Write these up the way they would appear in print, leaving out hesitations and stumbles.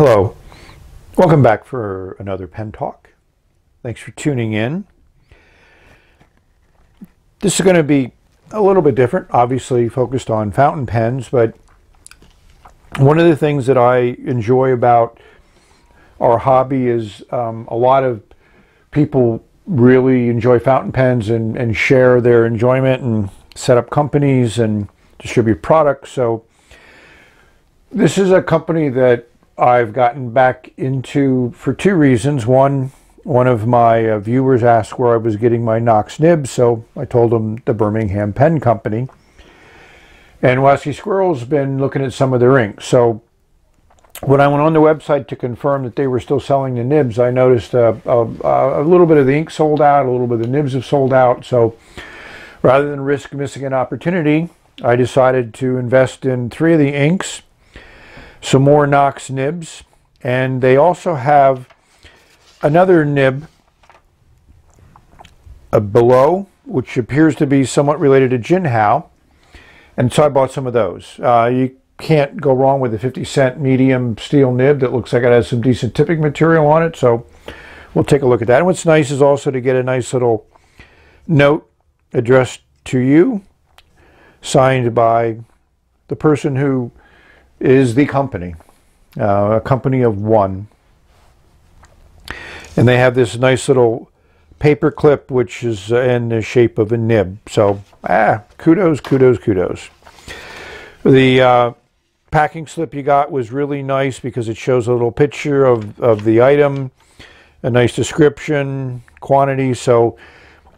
Hello, welcome back for another pen talk. Thanks for tuning in. This is going to be a little bit different, obviously focused on fountain pens, but one of the things that I enjoy about our hobby is a lot of people really enjoy fountain pens and share their enjoyment and set up companies and distribute products. So this is a company that I've gotten back into for two reasons. One of my viewers asked where I was getting my Knox nibs, so I told him the Birmingham Pen Company. And Wassy Squirrel's been looking at some of their inks. So when I went on the website to confirm that they were still selling the nibs, I noticed a little bit of the ink sold out, a little bit of the nibs have sold out. So rather than risk missing an opportunity, I decided to invest in 3 of the inks, some more Knox nibs, and they also have another nib below, which appears to be somewhat related to Jinhao, and so I bought some of those. You can't go wrong with a 50-cent medium steel nib that looks like it has some decent tipping material on it, so we'll take a look at that. And what's nice is also to get a nice little note addressed to you, signed by the person who is the company, a company of one. And they have this nice little paper clip which is in the shape of a nib. So kudos, kudos, kudos. The packing slip you got was really nice because it shows a little picture of the item, a nice description, quantity. So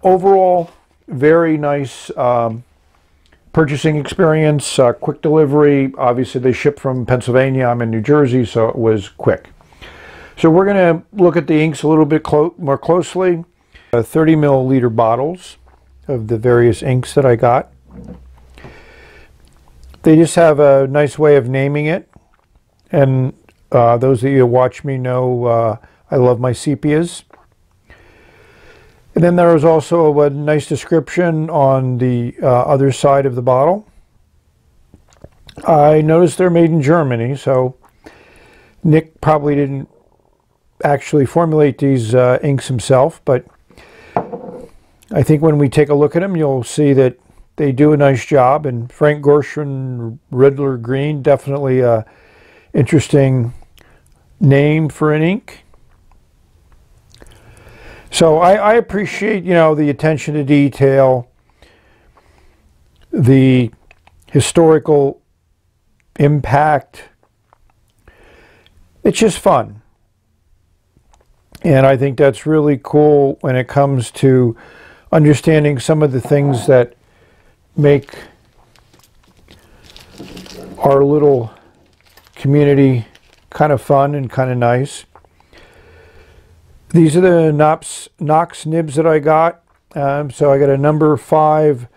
overall, very nice purchasing experience, quick delivery. Obviously they ship from Pennsylvania. I'm in New Jersey, so it was quick. So we're going to look at the inks a little bit more closely. 30 milliliter bottles of the various inks that I got. They just have a nice way of naming it. And those of you who watch me know I love my sepias. And then there was also a nice description on the other side of the bottle. I noticed they're made in Germany, so Nick probably didn't actually formulate these inks himself, but I think when we take a look at them, you'll see that they do a nice job. And Frank Gershwin Riddler Green, definitely a interesting name for an ink. So I appreciate, the attention to detail, the historical impact. It's just fun. And I think that's really cool when it comes to understanding some of the things that make our little community kind of fun and kind of nice. These are the Knox nibs that I got. So I got a number 5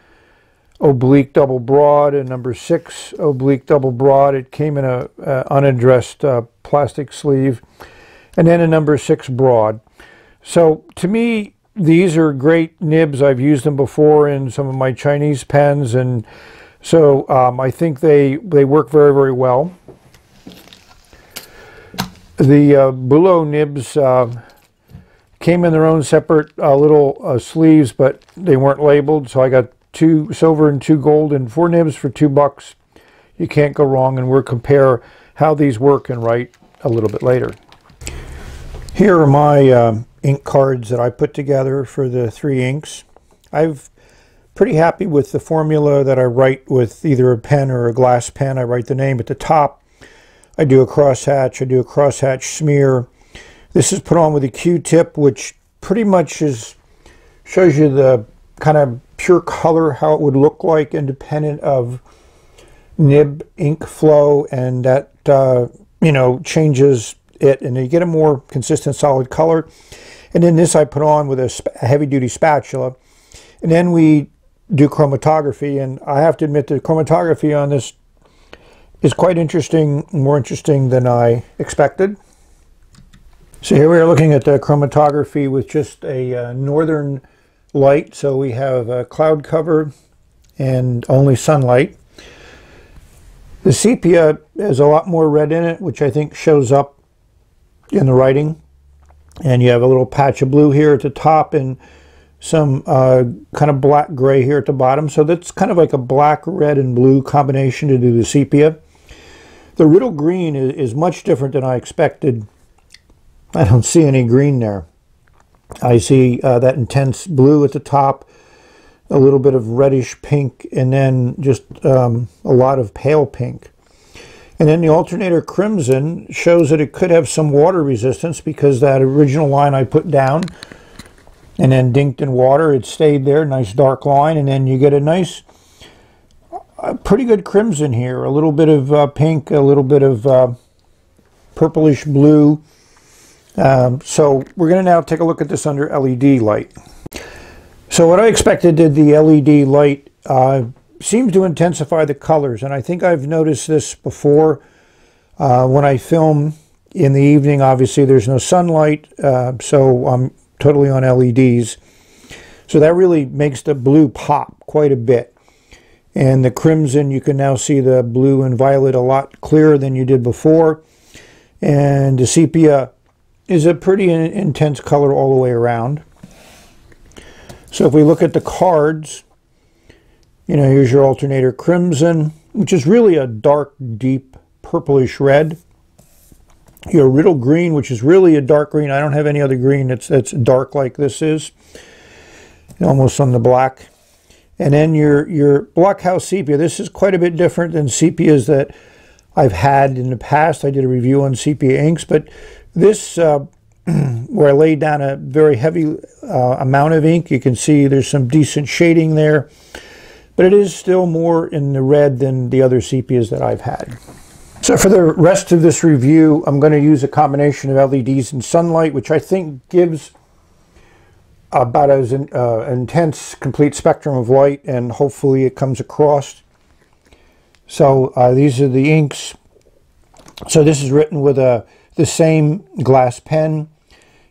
oblique double broad and number 6 oblique double broad. It came in a unaddressed plastic sleeve. And then a number 6 broad. So to me, these are great nibs. I've used them before in some of my Chinese pens, and so I think they work very, very well. The Bulow nibs came in their own separate little sleeves, but they weren't labeled, so I got 2 silver and 2 gold and 4 nibs for $2. You can't go wrong, and we'll compare how these work and write a little bit later. Here are my ink cards that I put together for the 3 inks. I'm pretty happy with the formula that I write with either a pen or a glass pen. I write the name at the top. I do a crosshatch. I do a crosshatch smear. This is put on with a Q-tip, which pretty much shows you the kind of pure color, how it would look like independent of nib ink flow, and that changes it, and you get a more consistent solid color. And then this I put on with a heavy-duty spatula, and then we do chromatography. And I have to admit the chromatography on this is quite interesting, more interesting than I expected. So here we are looking at the chromatography with just a northern light. So we have a cloud cover and only sunlight. The sepia has a lot more red in it, which I think shows up in the writing. And you have a little patch of blue here at the top and some kind of black gray here at the bottom. So that's kind of like a black, red, and blue combination to do the sepia. The Riddle green is much different than I expected. I don't see any green there. I see that intense blue at the top, a little bit of reddish pink, and then just a lot of pale pink. And then the alternator crimson shows that it could have some water resistance because that original line I put down and then dinked in water, it stayed there, nice dark line, and then you get a nice, pretty good crimson here, a little bit of pink, a little bit of purplish blue. So we're going to now take a look at this under LED light. So what I expected did the LED light seems to intensify the colors, and I think I've noticed this before when I film in the evening. Obviously there's no sunlight, so I'm totally on LEDs, so that really makes the blue pop quite a bit. And the crimson, you can now see the blue and violet a lot clearer than you did before, and the sepia is a pretty intense color all the way around. So if we look at the cards, you know, here's your alternator crimson, which is really a dark, deep purplish red. Your Riddle green, which is really a dark green. I don't have any other green that's dark like this is, almost on the black. And then your Blockhouse sepia. This is quite a bit different than sepias that I've had in the past. I did a review on sepia inks, but this, where I laid down a very heavy amount of ink, you can see there's some decent shading there. But it is still more in the red than the other sepias that I've had. So for the rest of this review, I'm going to use a combination of LEDs and sunlight, which I think gives about as intense, complete spectrum of light, and hopefully it comes across. So these are the inks. So this is written with the same glass pen,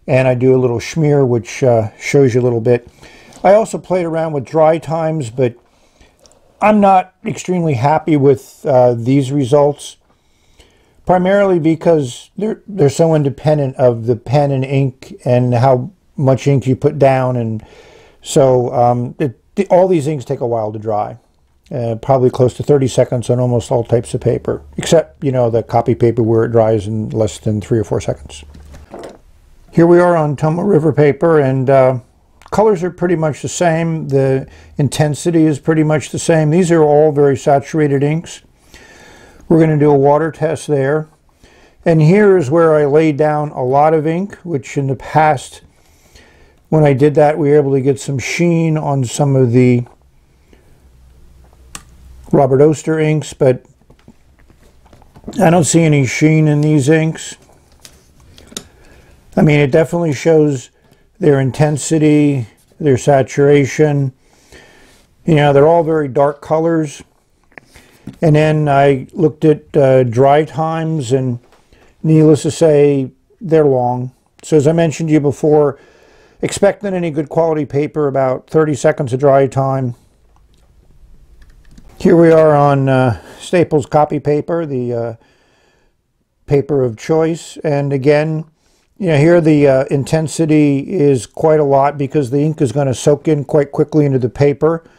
and I do a little smear, which shows you a little bit. I also played around with dry times, but I'm not extremely happy with these results, primarily because they're so independent of the pen and ink and how much ink you put down, and so all these inks take a while to dry, probably close to 30 seconds on almost all types of paper, except, you know, the copy paper where it dries in less than 3 or 4 seconds. Here we are on Tomoe River paper, and colors are pretty much the same. The intensity is pretty much the same. These are all very saturated inks. We're going to do a water test there. And here is where I laid down a lot of ink, which in the past, when I did that, we were able to get some sheen on some of the Robert Oster inks, but I don't see any sheen in these inks. I mean, it definitely shows their intensity, their saturation. You know, they're all very dark colors. And then I looked at dry times, and needless to say, they're long. So as I mentioned to you before, expecting any good quality paper about 30 seconds of dry time. Here we are on Staples copy paper, the paper of choice. And again, you know, here the intensity is quite a lot because the ink is going to soak in quite quickly into the paper.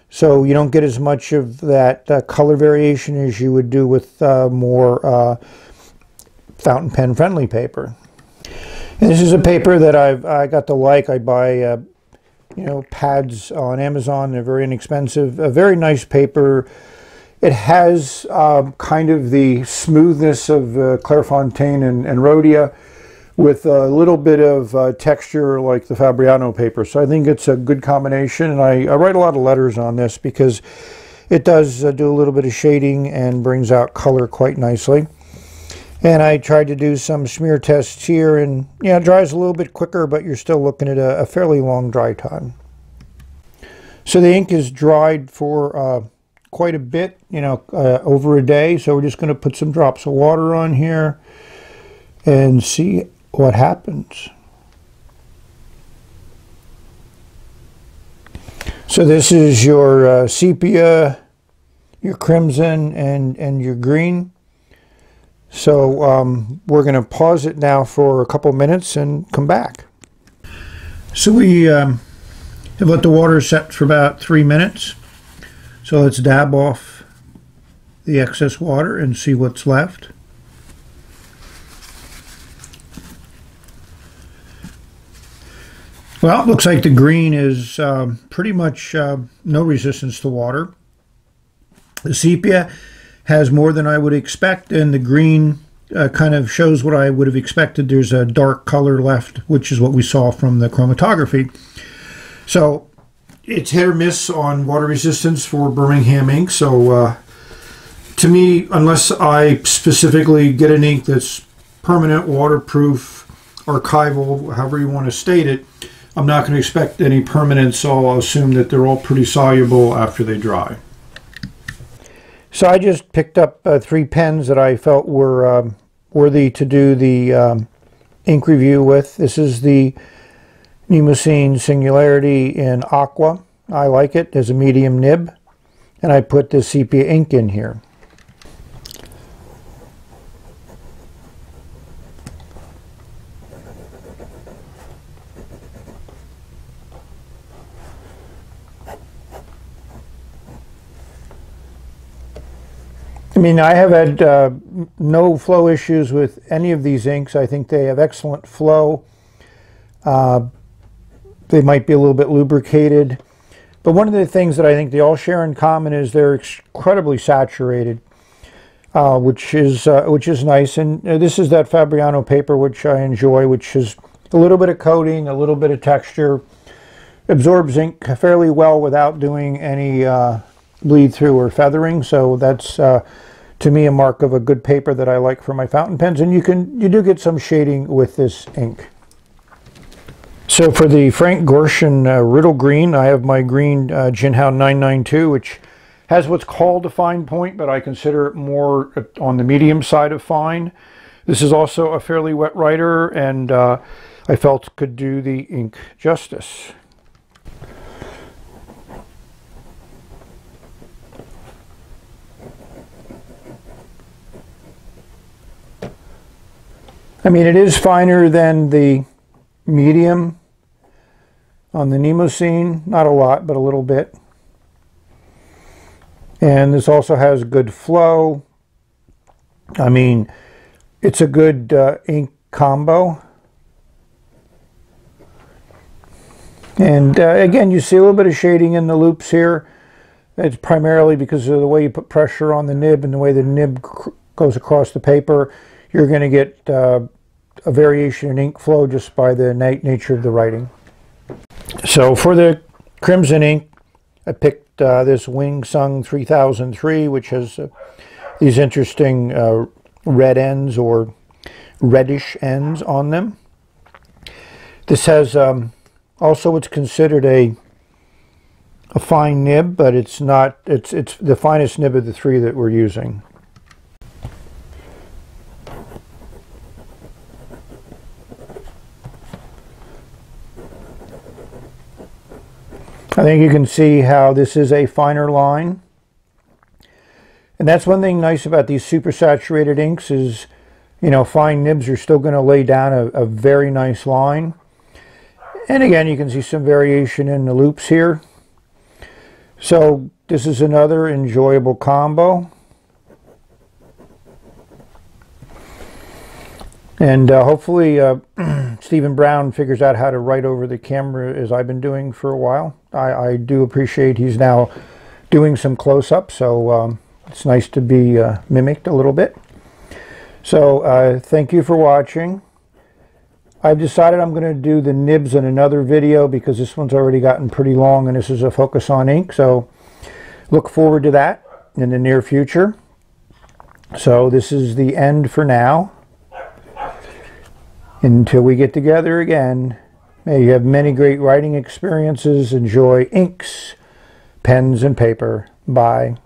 So you don't get as much of that color variation as you would do with more fountain pen friendly paper. And this is a paper that I got to like. I buy you know, pads on Amazon. They're very inexpensive. A very nice paper. It has kind of the smoothness of Clairefontaine and Rhodia, with a little bit of texture like the Fabriano paper. So I think it's a good combination, and I write a lot of letters on this because it does do a little bit of shading and brings out color quite nicely. And I tried to do some smear tests here, and you know, it dries a little bit quicker, but you're still looking at a fairly long dry time. So the ink is dried for quite a bit, you know, over a day. So we're just going to put some drops of water on here and see what happens. So this is your sepia, your crimson, and your green. So we're going to pause it now for a couple minutes and come back. So we have let the water set for about 3 minutes. So let's dab off the excess water and see what's left. Well, it looks like the green is pretty much no resistance to water. The sepia has more than I would expect, and the green kind of shows what I would have expected. There's a dark color left, which is what we saw from the chromatography. So it's hit or miss on water resistance for Birmingham ink. So to me, unless I specifically get an ink that's permanent, waterproof, archival, however you want to state it, I'm not going to expect any permanence, so I'll assume that they're all pretty soluble after they dry. So I just picked up 3 pens that I felt were worthy to do the ink review with. This is the Nemocene Singularity in Aqua. I like it as a medium nib, and I put the sepia ink in here. I mean, I have had no flow issues with any of these inks. I think they have excellent flow. They might be a little bit lubricated. But one of the things that I think they all share in common is they're incredibly saturated, which is nice. And this is that Fabriano paper, which I enjoy, which is a little bit of coating, a little bit of texture, absorbs ink fairly well without doing any bleed through or feathering. So that's to me a mark of a good paper that I like for my fountain pens. And you do get some shading with this ink. So for the Frank Gorshin Riddle Green, I have my green Jinhao 992, which has what's called a fine point, but I consider it more on the medium side of fine. This is also a fairly wet writer, and I felt could do the ink justice. I mean, it is finer than the medium on the Nemocene. Not a lot, but a little bit. And this also has good flow. I mean, it's a good ink combo. And again, you see a little bit of shading in the loops here. It's primarily because of the way you put pressure on the nib and the way the nib goes across the paper. You're going to get a variation in ink flow just by the nature of the writing. So for the crimson ink, I picked this Wing Sung 3003, which has these interesting red ends or reddish ends on them. This has also what's considered a fine nib, but it's not. It's the finest nib of the 3 that we're using. I think you can see how this is a finer line. And that's one thing nice about these super saturated inks is, you know, fine nibs are still going to lay down a very nice line. And again, you can see some variation in the loops here. So this is another enjoyable combo. And hopefully Stephen Brown figures out how to write over the camera as I've been doing for a while. I do appreciate he's now doing some close-ups, so it's nice to be mimicked a little bit. So thank you for watching. I've decided I'm going to do the nibs in another video because this one's already gotten pretty long and this is a focus on ink, so look forward to that in the near future. So this is the end for now. Until we get together again, may you have many great writing experiences. Enjoy inks, pens, and paper. Bye.